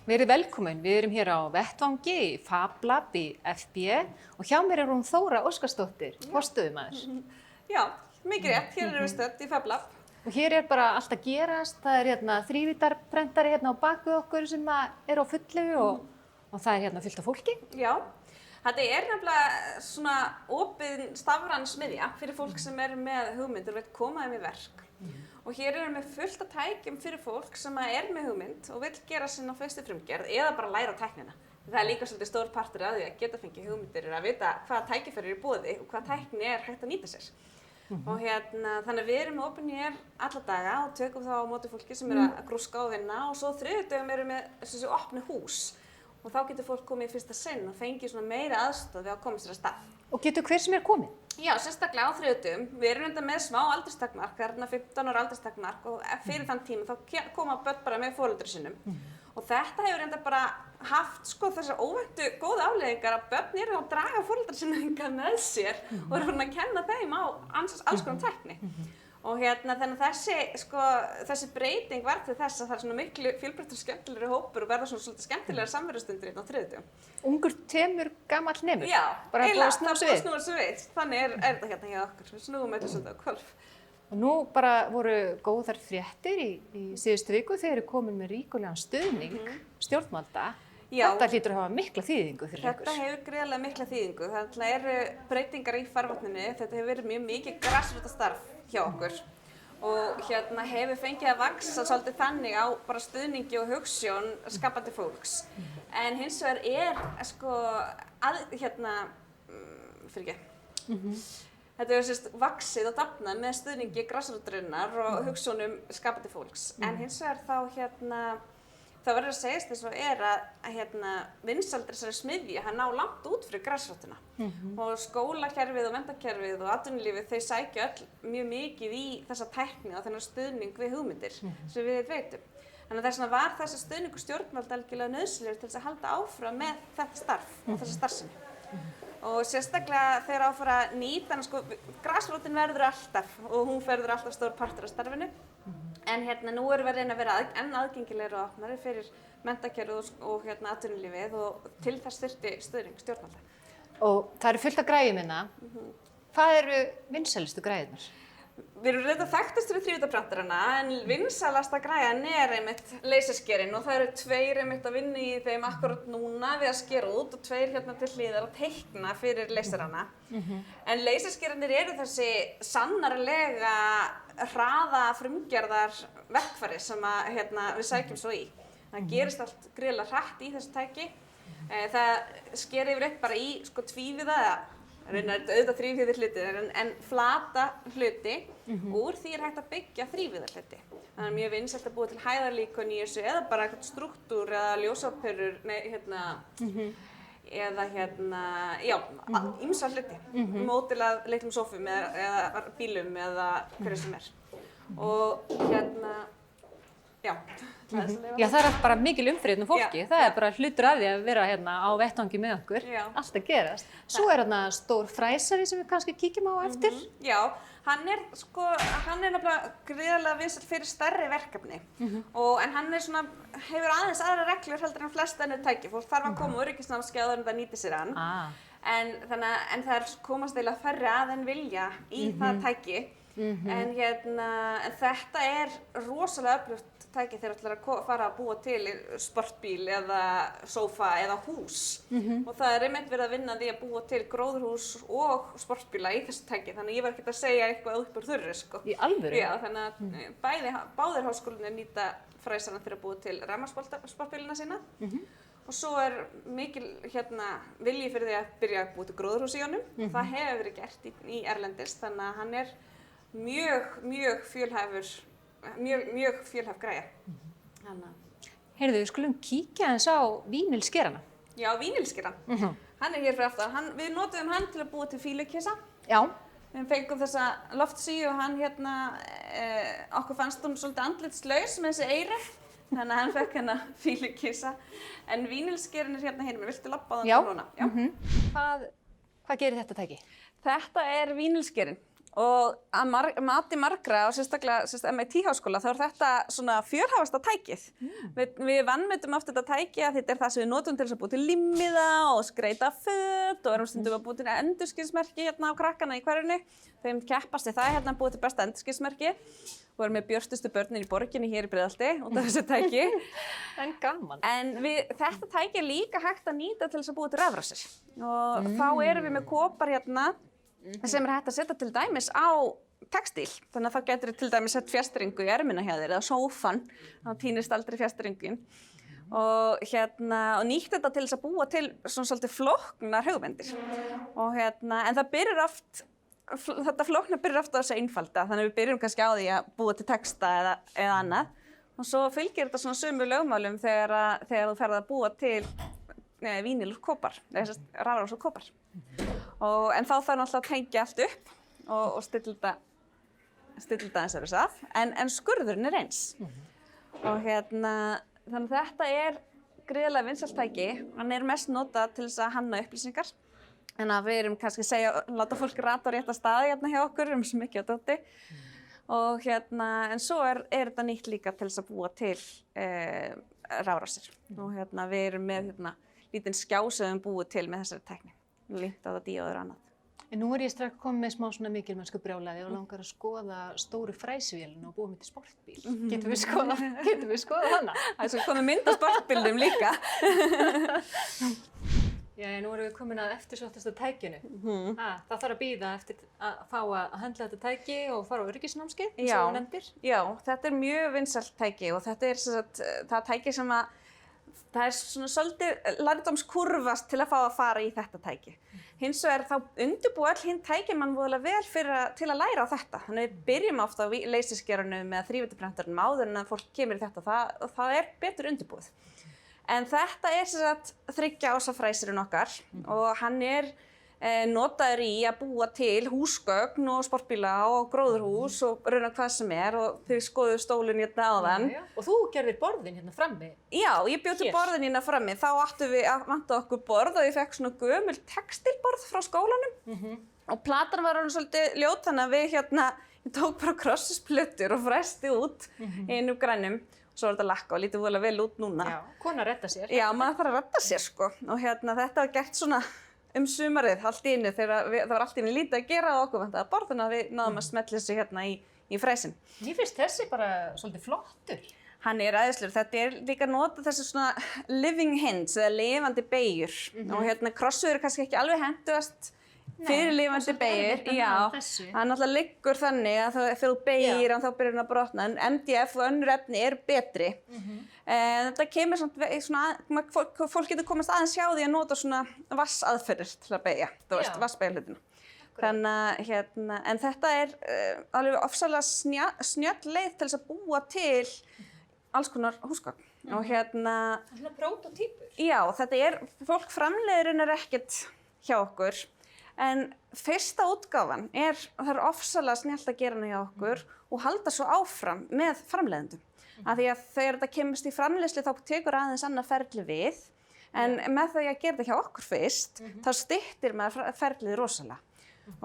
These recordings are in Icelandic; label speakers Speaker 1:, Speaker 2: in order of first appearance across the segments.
Speaker 1: Verið velkomin, við erum hér á vettvangi í Fab Lab í FB og hjá mér er hún Þóra Óskarsdóttir, forstöðumaður.
Speaker 2: Já, mikið rétt, hér erum við stödd í Fab Lab.
Speaker 1: Og hér er bara allt að gerast, það er hérna þrívíddarprentari hérna á baku okkur sem er á fullu og það er hérna fullt af fólki.
Speaker 2: Já, þetta er nefnilega svona opið stafræn smiðja fyrir fólk sem er með hugmyndir og vil koma þeim í verk. Og hér erum við fullt af tækjum fyrir fólk sem er með hugmynd og vil gera sinna fyrstu frumgerð eða bara læra tæknina. Það er líka svolítið stór partur af því að geta fengið hugmyndir að vita hvaða tækifæri eru í boði og hvaða tækni er hægt að nýta sér. Og þannig að við erum opin hér alla daga og tökum þá á móti fólki sem er að grúska og vinna og svo þriðjudögum erum við þessi opnu hús og þá getur fólk komið í fyrsta sinn og fengið svona meiri aðstoð við að koma sér að stað.
Speaker 1: Og getur hver sem er komið?
Speaker 2: Já, sérstaklega á þriðjudögum. Við erum enda með smá aldurstakmark, það er hérna 15 ára aldurstakmark og fyrir þann tíma þá koma börn bara með foreldrum sínum. Og þetta hefur enda bara haft þessar óvæntu góðu afleiðingar að börn eru að draga foreldra sína hingað með sér og eru farin að kenna þeim á alls konar tækni. Og þannig að þessi breyting varð til þess að það er svona miklu fjölbreyttur og skemmtilegri hópur og verða svona svolítið skemmtilegar samverustundir hérna á þriðjudögum.
Speaker 1: Ungur temur, gamall nemur.
Speaker 2: Já,
Speaker 1: bara
Speaker 2: eiginlega,
Speaker 1: það
Speaker 2: það er búið að snúa sig við. Þannig er þetta hérna hjá okkur. Við snúum þetta svolítið á hvolf.
Speaker 1: Og nú bara voru góðar fréttir í síðustu viku þegar eru komin með ríkulegan stuðning stjórnvalda.
Speaker 2: Já.
Speaker 1: Þetta hlýtur að hafa mikla þýðingu fyrir ykkur.
Speaker 2: Þetta hefur gríðarlega mikla þýðingu. Það eru breytingar í farvatninu. Þetta hefur verið mjög mikið grassrótarstarf hjá okkur. Og hefur fengið að vaxa svolítið þannig á bara stuðningi og hugsjón skapandi fólks. En hins vegar þetta hefur vaxið og dafnað með stuðningi grassrótarinnar og hugsjónum skapandi fólks. En hins vegar þá verður að segjast þess að vinsældir þessari smiðju ná langt út fyrir grassrótina. Og skólakerfið og menntakerfið og atvinnulífið þau sækja öll mjög mikið í þessa tækni og þennan stuðning við hugmyndir sem við veitum. Þannig að þess vegna var þessi stuðningur stjórnvalda algjörlega nauðsynlegur til þess að halda áfram með þetta starf og þessa starfsemi. Og sérstaklega þegar á að fara að nýta hana, grassrótin verður alltaf og hún verður alltaf stór partur af starfinu. En nú erum við að reyna að vera enn aðgengilegri og opnari fyrir menntakerfið og atvinnulífið og til þess þyrfti stuðning stjórnvalda.
Speaker 1: Og það eru fullt af græjum hérna. Hvað eru vinsælustu græjurnar?
Speaker 2: Við erum reynda þekktast fyrir þrívíddarprentarana en vinsælasta græjan er einmitt laserskerinn og það eru tveir einmitt að vinna í þeim akkurat núna við að skera út og tveir til hliðar að teikna fyrir laserana. En laserskerinnir eru þessi sannarlega hraða frumgerðar verkfæri sem við sækjum svo í. Það gerist allt gríðarlega hratt í þessu tæki. Það sker yfirleitt bara í tvívíða raunar auðvitað þrívíða hluti en flata hluti úr því er hægt að byggja þrívíða hluti. Það er mjög vinsælt að búa til hæðarlíkön í þessu eða bara eitthvað strúktúr eða ljósaperur ýmsa hluti. Mótilað litlum sófum eða bílum eða hverju sem er. Og
Speaker 1: Já, það er bara mikil umfryðn fólki. Það er bara hlutur af því að vera á vettvangi með okkur. Allt að gerast. Svo er stór fræsari sem við kannski kíkjum á eftir.
Speaker 2: Já, hann er nefnilega gríðarlega vinsæll fyrir stærri verkefni. En hann hefur aðeins aðra reglur heldur en flest önnur tæki. Fólk þarf að koma öryggisnámskeið áður en það nýtir sér hann. En það er komast eiginlega færri að en vilja í það tæki. En þetta er rosalega öflugt tæki þegar þú ætlar að fara að búa til sportbíl eða sófa eða hús. Og það er einmitt verið að vinna því að búa til gróðurhús og sportbíla í þessu tæki. Þannig að ég var ekkert að segja eitthvað upp úr þurru.
Speaker 1: Í alvöru?
Speaker 2: Já, þannig að báðir háskólarnir nýta fræsarna fyrir að búa til rafmagnssportbílana sína. Og svo er mikil vilji fyrir því að byrja að búa til gróðurhús í honum. Það hefur verið gert í erlendis, þannig að hann er mjög fjölhæf græja.
Speaker 1: Heyrðu, við skulum kíkja aðeins á vínilskerana.
Speaker 2: Já, vínilskeran. Hann er hér fyrir aftan. Við notuðum hann til að búa til fílukissa.
Speaker 1: Já.
Speaker 2: Við fengum þessa loftsíu og hann okkur fannst hún svolítið andlitslaus með þessi eyru. Þannig að hann fekk fílukissa. En vínilskerin er hérna hinum. Viltu labba á þann núna?
Speaker 1: Já. Hvað gerir þetta tæki?
Speaker 2: Þetta er vínilskerinn. Og að mati margra og sérstaklega MIT-háskóla þá þetta svona fjölhæfasta tækið. Við vanmetum oft þetta tæki að þetta það sem við notum til þess að búa til limmiða og skreita föt og erum stundum að búa til endurskinsmerki hérna á krakkana í hverjunni. Þeim keppast við það að búa til besta endurskinsmerki. Við erum með björtustu börnin í borginni hér í Breiðholti út af þessu tæki.
Speaker 1: En gaman.
Speaker 2: En þetta tæki líka hægt að nýta til þess að búa til rafrásir. Og þá erum við með kopar hérna sem hægt að setja til dæmis á textíl. Þannig að þá getur til dæmis sett fjastringu í ermina hjá þér eða sófan, þá týnist aldrei fjastringin. Og nýtt þetta til þess að búa til svona svolítið flóknar hugmyndir. Og en það byrjar oft, þetta flókna byrjar oft á þessu einfalda, þannig að við byrjum kannski á því að búa til texta eða annað. Og svo fylgir þetta svona sömu lögmálum þegar þú ferð að búa til vínil úr kopar, eða rafrás úr kopar. En þá þarf náttúrulega að tengja allt upp og stilla þetta eins og þess að. En skurðurinn er eins. Og þannig að þetta gríðarlega vinsælt tæki. Hann mest notað til þess að hanna upplýsingar. En að við erum kannski láta fólk rata á rétta staði hérna hjá okkur, svo mikið á dóti. Og en svo þetta nýtt líka til þess að búa til rafrásir. Og við erum með lítinn skjá sem við búið til með þessari tækni. Línt á það díóður og annað.
Speaker 1: En nú ég strax komið með smá svona mikilmennsku brjálæði og langar að skoða stóru fræsvélina og búa mig til sportbíl. Getum við skoða hana?
Speaker 2: Það svo komið mynd af sportbílnum líka.
Speaker 1: Já, nú erum við komin að eftirsóttasta tækinu. Það þarf að bíða eftir að fá að höndla þetta tæki og fara á öryggisnámskeið, eins og þú nefndir.
Speaker 2: Já, þetta mjög vinsælt tæki og þetta það tæki sem það svona svolítið lærdómskurfast til að fá að fara í þetta tæki. Hins vegar þá undirbúa öll hinn tækin mann voðalega vel til að læra á þetta. Þannig við byrjum ofta á leysiskeranum eða 3D-prentarnum áður en að fólk kemur í þetta og það betur undirbúið. En þetta sem sagt 3 ása fræsirinn okkar og hann notaður í að búa til húsgögn og sportbíla og gróðurhús og raunar hvað sem og þau skoðuðu stólinn hérna áðan.
Speaker 1: Og þú gerðir borðin hérna frammi?
Speaker 2: Já, ég bjó til borðin hérna frammi. Þá vantaði okkur borð og ég fekk svona gömul textílborð frá skólanum. Og platan var orðin svolítið ljót þannig að ég tók bara krossisplötur og fræsti út í einum grænum. Svo þetta lakka og lítið voðalega vel út núna.
Speaker 1: Já, kona redda sér.
Speaker 2: Já, maður þarf að redda sér sko. Og þetta var gert svona sumarið allt í einu þegar það var allt í einu lítið að gera og okkur vantaði að borða þannig að við náðum að smetla þessu hérna í fræsin.
Speaker 1: Mér finnst þessi bara svolítið flottur.
Speaker 2: Hann æðislegur. Þetta líka notað þessi svona living hints eða lifandi beygjur. Og krossuður kannski ekki alveg hentugast fyrir lifandi beygjur. Já, hann náttúrulega liggur þannig að þegar þú beygir hann þá byrjar hann að brotna. En MDF og önnur efni betri. Þetta kemur svona, fólk getur komast aðeins hjá því að nota svona vassaðferðir til að beygja, vassbeygjuhlutina. Þannig en þetta alveg ofsalega snjöll leið til þess að búa til alls konar húsgögn. Og
Speaker 1: svona prótótýpur.
Speaker 2: Já, þetta fólk framleiðurinn ekkert hjá okkur. En fyrsta útgáfan það ofsalega snjallt að gera hana hjá okkur og halda svo áfram með framleiðendum. Af því að þegar þetta kemst í framleiðslu þá tekur aðeins annað ferli við. En með því að gera þetta hjá okkur fyrst, þá styttir maður ferlið rosalega.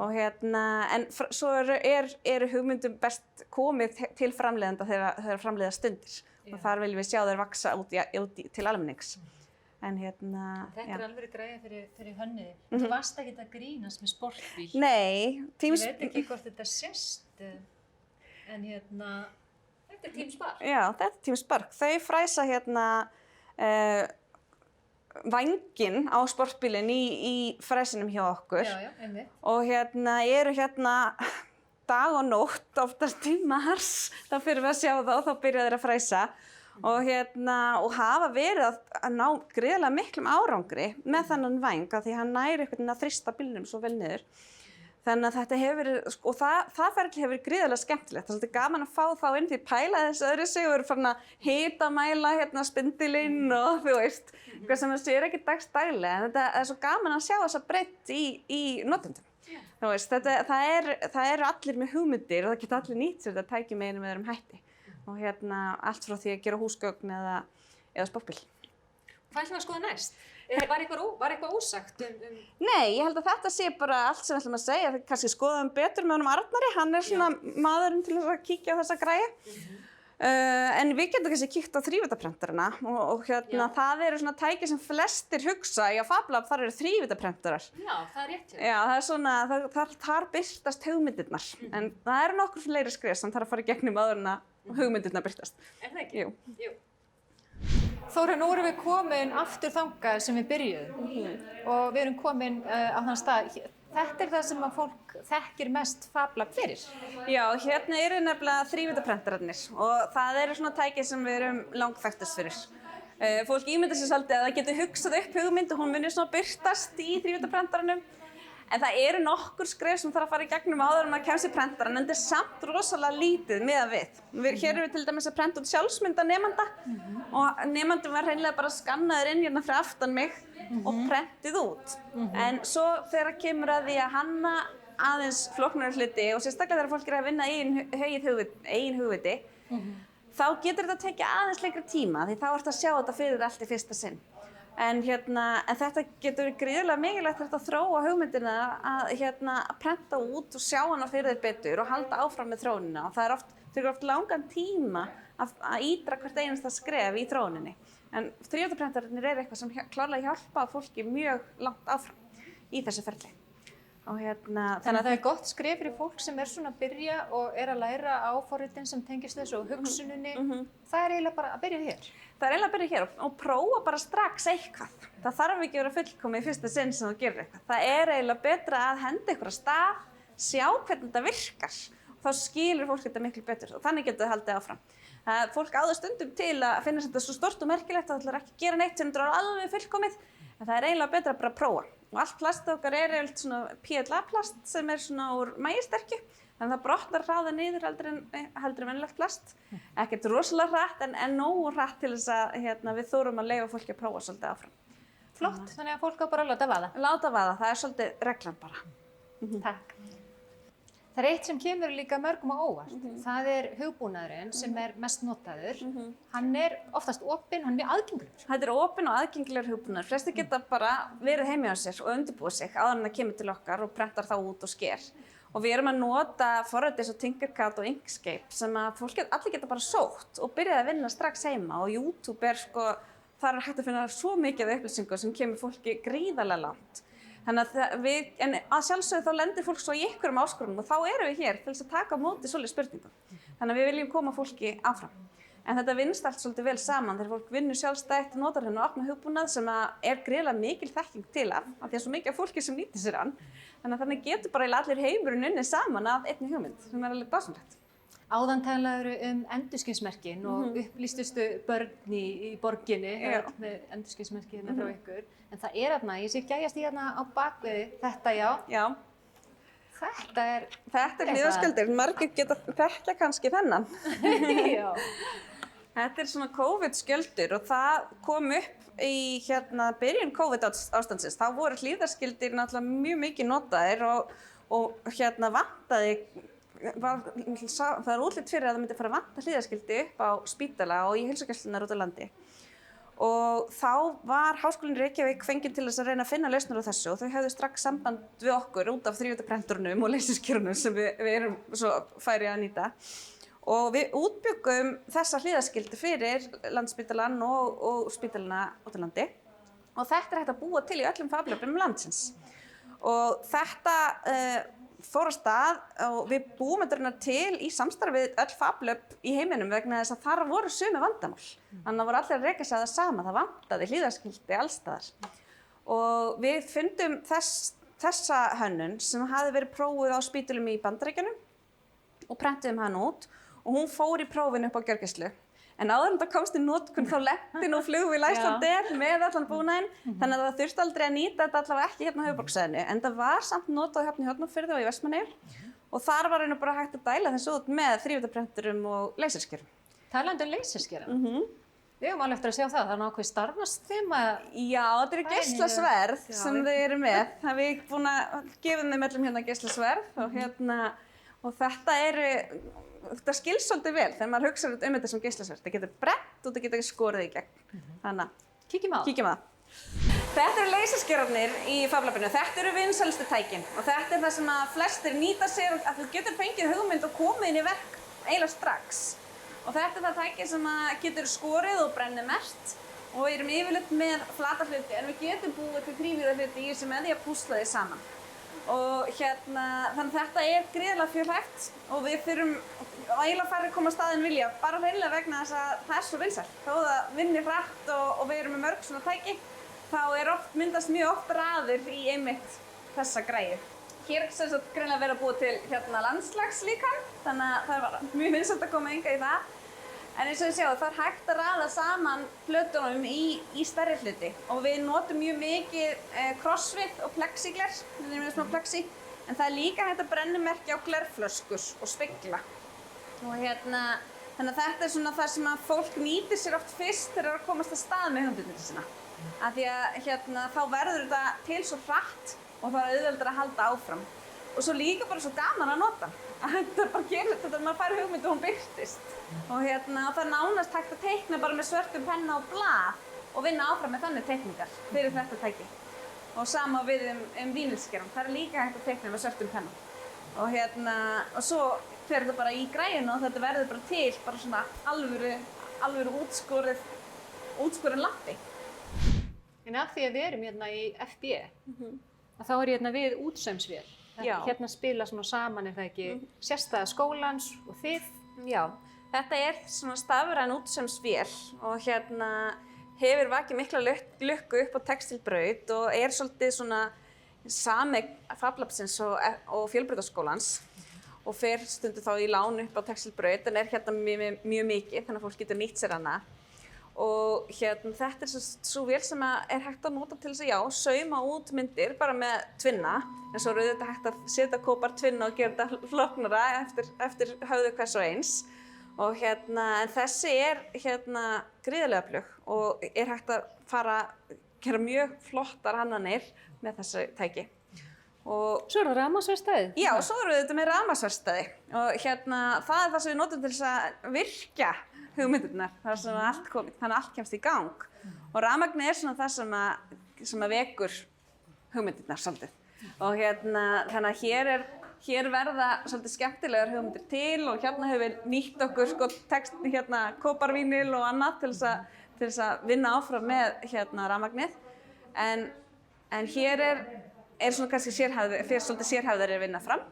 Speaker 2: Og en svo hugmyndum best komið til framleiðenda þegar framleiða stundir. Og þar viljum við sjá þær vaksa út til almennings. En
Speaker 1: þetta alveg græja fyrir hönniði. Þú varst ekki að grínast með sportbíl.
Speaker 2: Nei.
Speaker 1: Ég veit ekki hvort þetta sést, en þetta Team Spark.
Speaker 2: Já, þetta Team Spark. Þau fræsa vænginn á sportbílinn í fræsinum hjá okkur.
Speaker 1: Já, einmitt.
Speaker 2: Og eru dag og nótt, oftast í mars, þá fyrir við að sjá það og þá byrja þeir að fræsa. Og hafa verið að ná gríðarlega miklum árangri með þennan væng af því hann næri einhvern veginn að þrýsta bílnum svo vel niður. Þannig að þetta hefur verið, og það ferli hefur verið gríðarlega skemmtilegt. Það er svolítið gaman að fá þá inn því pæla þessu öðru sig og eru farin að hitamæla spindilinn og þú veist, hvað sem þessu ekki dagstælega. En þetta svo gaman að sjá þessa breidd í notendum. Þú veist, það eru allir með hugmyndir og það geta allir nýtt sér þetta tæki með einum eða öðrum hætti. Og allt frá því að gera húsgögn eða sportbíl.
Speaker 1: Hvað ætlum við að skoða næst? Var eitthvað ósagt
Speaker 2: Nei, ég held að þetta sé bara allt sem við ætlum að segja. Það kannski skoðum betur með honum Arnari, hann svona maðurinn til að kíkja á þessa græi. En við getum kannski kíkt á þrívíddarprentarana og það eru svona tæki sem flestir hugsa. Í Fab Lab þar eru þrívíddarprentarar.
Speaker 1: Já, það rétt.
Speaker 2: Já, það svona, þar birtast hugmyndirnar. En það eru nokkur fleiri skref sem þarf að fara í gegnum áður en að hugmyndirnar birtast.
Speaker 1: Er það ekki?
Speaker 2: Jú.
Speaker 1: Þóra, nú erum við komin aftur þangað sem við byrjuðum og við erum komin á þann stað. Þetta það sem að fólk þekkir mest Fab Lab fyrir.
Speaker 2: Já, hérna eru nefnilega þrívíddarprentararnir og það eru svona tæki sem við erum langþekktast fyrir. Fólk ímyndar sér svolítið að það getur hugsað upp hugmynd og hún munir svona birtast í þrívíddarprentaranum. En það eru nokkur skref sem þarf að fara í gegnum áður en maður kemst í prentarann, en þetta samt rosalega lítið miðað við. Hér erum við til dæmis að prenta út sjálfsmynd af nemanda og nemandinn var hreinlega bara skannaður inn hérna fyrir aftan mig og prentið út. En svo þegar kemur að því að hanna aðeins flóknari hluti og sérstaklega þegar fólk að vinna eigin hugviti, þá getur þetta tekið aðeins lengri tíma því þá ertu að sjá þetta fyrir allt í fyrsta sinn. En þetta getur gríðarlega mikilvægt að þróa hugmyndina að prenta út og sjá hana fyrir þér betur og halda áfram með þróunina. Og það tekur oft langan tíma að ídra hvert einasta skref í þróuninni. En þrívíddarprentararnir eru eitthvað sem klárlega hjálpa fólki mjög langt áfram í þessu ferli. Og
Speaker 1: þannig að það gott skref fyrir fólk sem svona að byrja og að læra á forritin sem tengist þessu og hugsuninni. Það eiginlega bara að byrja hér.
Speaker 2: Það eiginlega að byrja hér og prófa bara strax eitthvað. Það þarf ekki að vera fullkomið í fyrsta sinn sem þú gerir eitthvað. Það eiginlega betra að henda ykkur af stað, sjá hvernig þetta virkar. Þá skilur fólk þetta miklu betur og þannig getur það haldið áfram. Fólk áður stundum til að finna þetta svo stórt og merkilegt að það ætlar ekki að gera neitt sem þetta er alveg fullkomið. En það eiginlega betra bara að prófa. Og allt plast okkar eiginlega svona PLA-plast sem svona úr mægisterkju. Þannig að það brotnar hraðar niður heldur en venjulegt plast. Ekkert rosalega hratt en nógu hratt til þess að við þorum að leyfa fólki að prófa svolítið áfram.
Speaker 1: Flott, þannig að fólk á bara að láta vaða.
Speaker 2: Láta vaða, það svolítið reglan bara.
Speaker 1: Takk. Það eitt sem kemur líka mörgum á óvart. Það hugbúnaðurinn sem mest notaður. Hann oftast opinn, hann aðgengilegur.
Speaker 2: Þetta opinn og aðgengilegur hugbúnaður. Flestir geta bara verið heima hjá sér og undirbúið sig áður en það kemur til okkar og prentar þá út og sker. Og við erum að nota forriti eins og Tinkercad og Inkscape sem að allir geta bara sótt og byrjaði að vinna strax heima og YouTube þar hægt að finna svo mikið af upplýsingum sem kemur fólki gríðarlega langt. Þannig að að sjálfsögðu þá lendir fólk svo í einhverjum áskorunum og þá erum við hér til þess að taka á móti svolítið spurningum. Þannig að við viljum koma fólki áfram. En þetta vinnst allt svolítið vel saman þegar fólk vinnur sjálfstætt, notar og opnar hugbúnað sem gríðarlega mikil þekking til af því að svo mikið af fólki sem nýtir sér hann. Þannig getur bara allir heimurinn unnið saman að einni hugmynd sem alveg dásamlegt.
Speaker 1: Áðan talaður endurskinsmerkin og upplýstustu börn í borginni með endurskinsmerki frá ykkur. En það ég sé gæjast í á bakvið þetta,
Speaker 2: Já. Þetta hliðarskjöldur, margir geta þekkja kannski þennan.
Speaker 1: Já.
Speaker 2: Þetta svona COVID-skjöldur og það kom upp í byrjun COVID-ástandsins. Þá voru hliðarskjöldir náttúrulega mjög mikið notaðir og vantaði. Það útlit fyrir að það myndi fara að vanta hliðarskildi upp á spítala og í heilsugæslurnar út á landi. Og þá var Háskólinn í Reykjavík fenginn til þess að reyna að finna lausnir á þessu og þau höfðu strax samband við okkur út af þrívíddarprenturunum og leysiskjörunum sem við erum svo færi að nýta. Og við útbyggum þessa hliðarskildi fyrir Landspítalann og spítalana út á landi. Og þetta hægt að búa til í öllum Fab Labum landsins. Og þetta fór á stað og við búum þetta til í samstarfi við öll Fab Lab í heiminum vegna þess að þar voru sömu vandamál. Þannig að voru allir að reka sig að það sama, það vantaði hliðarskildi alls staðar. Og við fundum þessa hönnun sem hafði verið prófuð á spítölum í Bandaríkjunum og prentuðum hann út og hún fór í prófinu upp á gjörgæslu. En áður en það komst í notkun þá lenti nú flugvél Icelandair með allan búnaðinn, þannig að það þurfti aldrei að nýta þetta allavega ekki hérna á höfuðborgarsvæðinu. En það var samt notað hérna í Hornafirði og í Vestmannaeyjum og þar var bara hægt að dæla þessu út með þrívíddarprenturum og leysiskjörum.
Speaker 1: Talandi leysiskjöra. Við höfum alveg eftir að sjá það, það ákveðið starfsþema.
Speaker 2: Já, þetta eru geislasverð sem þau eru með. Við erum búin að gefa þeim öllum hérna geislasverð og þetta skilst svolítið vel þegar maður hugsa þetta sem geislasverð. Það getur brennt og það getur skorið í gegn. Þannig að
Speaker 1: Kíkjum á.
Speaker 2: Kíkjum á það. Þetta eru laserskerarnir í FabLabinu. Þetta eru vinsælustu tækin og þetta er það sem að flestir nýta sér að þú getur fengið hugmynd og komið inn í verk eiginlega strax. Og þetta er það tæki sem að getur skorið og brennimerkt og við erum yfirleitt með flata hluti en við getum búið til þrívíða hluti í þessu með því að púsla því saman. Og þannig að þetta er gríðarlega fjölhæft og við þurfum eiginlega færri að koma að stað en vilja, bara hreinlega vegna þess að það er svo vinsælt. Þó það vinnir hratt og við erum með mörg svona tæki, þá myndast mjög oft raðir í einmitt þessa græju. Hér er sem sagt greinilega verið að búa til landslagslíkan, þannig að það var mjög vinsælt að koma hingað í það. En eins og þið sjáu, það er hægt að raða saman plötunum í stærri hluti og við notum mjög mikið crossfit og plexigler, við erum með smá plexi, en það er líka hægt að brennimerkja á glerflöskur og spegla. Og þannig að þetta er svona það sem að fólk nýtir sér oft fyrst þegar það er að komast að stað með hugmyndina sína. Af því að þá verður þetta til svo hratt og það er auðveldara að halda áfram. Og svo líka bara svo gaman að nota. Þetta bara gerir þetta að maður fær hugmynd og hún birtist. Og það er nánast hægt að teikna bara með svörtum penna og blað og vinna áfram með þannig teikningar fyrir þetta tæki. Og sama við vínilskerum, það er líka hægt að teikna með svörtum penna. Og svo fer þetta bara í græjuna og þetta verður bara til bara svona alvöru útskorinn lappi.
Speaker 1: En af því að við erum hérna í FB, að þá er hérna við útsaumsvél. Hérna spila svona saman, er það ekki, sérstæða skólans og þið?
Speaker 2: Já, þetta er svona stafræn útsaumsvél og hefur vakið mikla lukku upp á Textilbraut og er svolítið svona sameign FabLabsins og Fjölbrautaskólans og fer stundum þá í lán upp á Textilbraut en er hérna mjög mikið þannig að fólk getur nýtt sér hana. Og þetta er svo vél sem er hægt að nota til þess að sauma út myndir bara með tvinna. En svo er auðvitað hægt að setja kópar tvinna og gera þetta flóknara eftir höfðu hvers og eins. Og en þessi er gríðarlega plugg og er hægt að gera mjög flottar hannanir með þessu tæki. Og
Speaker 1: svo er það rafmagnsverkstæði?
Speaker 2: Já, svo erum við þetta með rafmagnsverkstæði. Og það er það sem við notum til þess að virkja hugmyndirnar, það er svona allt komið, þannig að allt kemst í gang. Og rafmagn er svona það sem að vekur hugmyndirnar svolítið. Og þannig að hér verða svolítið skemmtilegar hugmyndir til og hérna hefur við nýtt okkur kóparvínil og annað til þess að vinna áfram með rafmagnið. En hér er svona kannski svolítið sérhæfðari að vinna fram.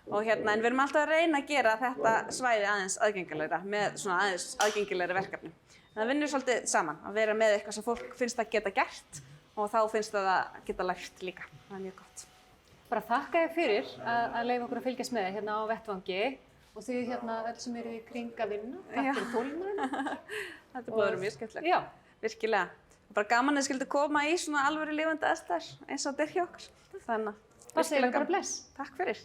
Speaker 2: Og en við erum alltaf að reyna að gera þetta svæði aðeins aðgengilegra með svona aðeins aðgengilegri verkefni. En það vinnur svolítið saman að vera með eitthvað sem fólk finnst að geta gert og þá finnst það að geta lært líka. Það er mjög gott.
Speaker 1: Bara þakka þér fyrir að leyfa okkur að fylgjast með þér hérna á vettvangi og þið öll sem eru í kring að vinna. Takk fyrir þolinmæðina.
Speaker 2: Þetta er búið að vera mjög skemmtilegt.
Speaker 1: Já.
Speaker 2: Virkilega. Bara gaman að þið skildu koma í svona alvöru lifandi aðstæður eins og þetta er hjá okkur. Þannig að
Speaker 1: það segir bara bless.
Speaker 2: Takk fyrir.